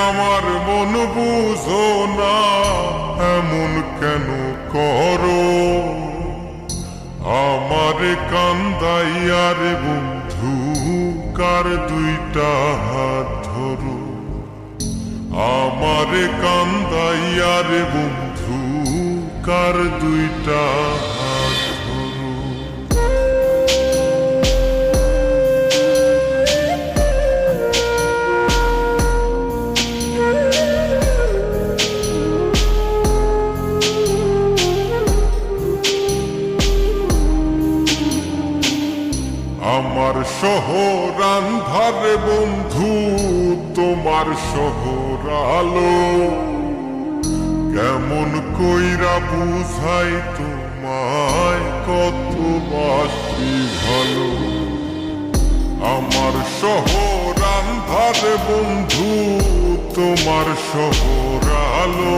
আমার মন বুঝো না, এমন কেন করো? আমারে কান্দাইয়া রে বন্ধু, কার দুইটা হাত ধরো। আমারে কান্দাইয়া রে বন্ধু, কার দুইটা হাত ধরো। আমার শহর আন্ধারে বন্ধু, তোমার শহর আলো। কেমন কইরা বুঝাই তোমায়, কত বাসি ভালো। আমার শহর আন্ধারে বন্ধু, তোমার শহর আলো।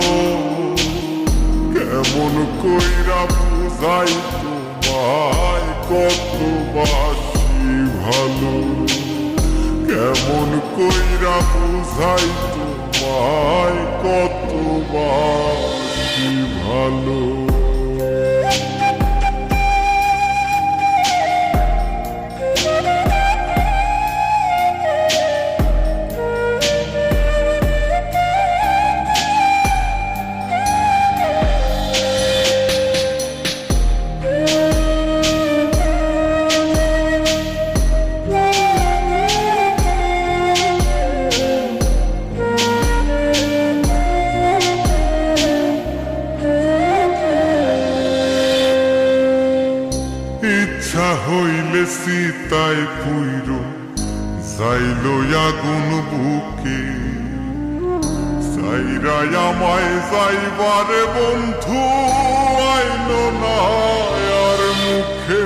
কেমন কইরা বুঝাই তোমায়, কত বাসি ভালো। কেমন কইরা বুঝাই তোমায়, কত বাসি ভালো। ইচ্ছা হইলে সীতায় পুইর যাইল আগুন বুকে। সাইরাই আমায় যাইবারে বন্ধু, আইল না আর মুখে।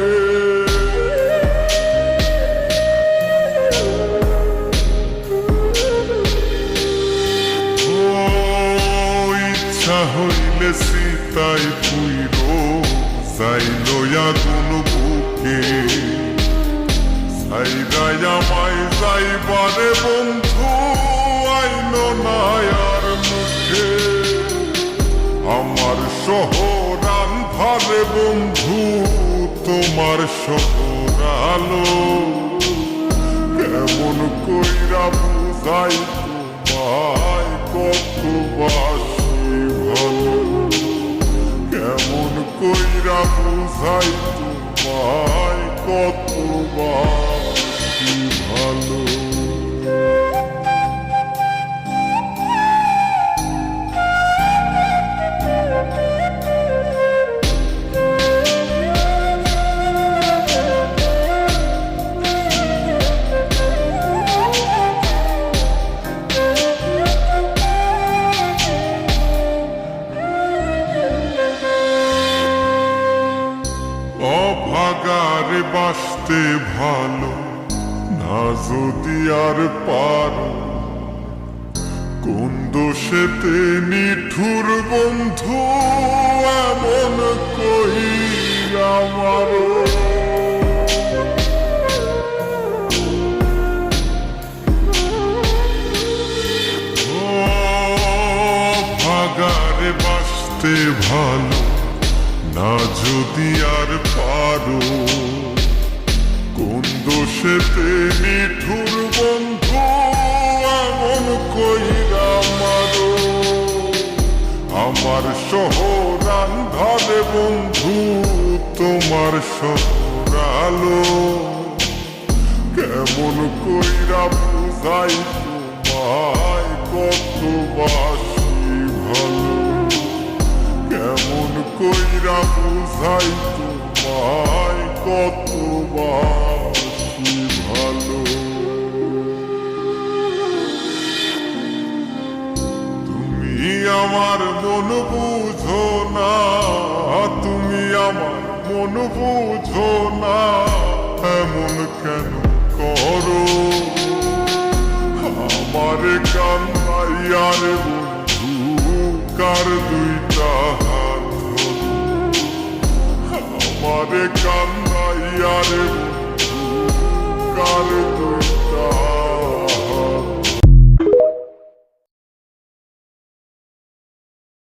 ইচ্ছা হইলে সীতায় পুইর যাইল আগুন বুকে। সাইরাই আমায় যাইবারে বন্ধু, আইল না আর মুখে। আমার শহর আন্ধারে বন্ধু, তোমার শহর আলো। কেমন কইরা বুঝাই তোমায়, কত বাসি ভালো। কেমন কইরা বুঝাই তোমায়, কত বাসি ভালো। অভাগারে বাসতে ভালো না যদি আর পারো। কোন দোষেতে নিঠুর বন্ধু, এমন কইরা মারো। অভাগারে বাসতে ভালো না যদি আর পারো। কোন দোষেতে নিঠুর বন্ধু, এমন কইরা মারো। আমার শহর আন্ধারে বন্ধু, তোমার শহর আলো। কেমন কইরা বুঝাই তোমায়, কত বাসি ভালো। কেমন কইরা বুঝাই তোমায়, কত বাসি ভালো। তুমি আমার মন বুঝো না, তুমি আমার মন বুঝো না, এমন কেন করো? আমারে কান্দাইয়া রে বন্ধু, কার দুইটা হাত ধরো। আমারে কান্দাইয়া রে বন্ধু, কার দুইটা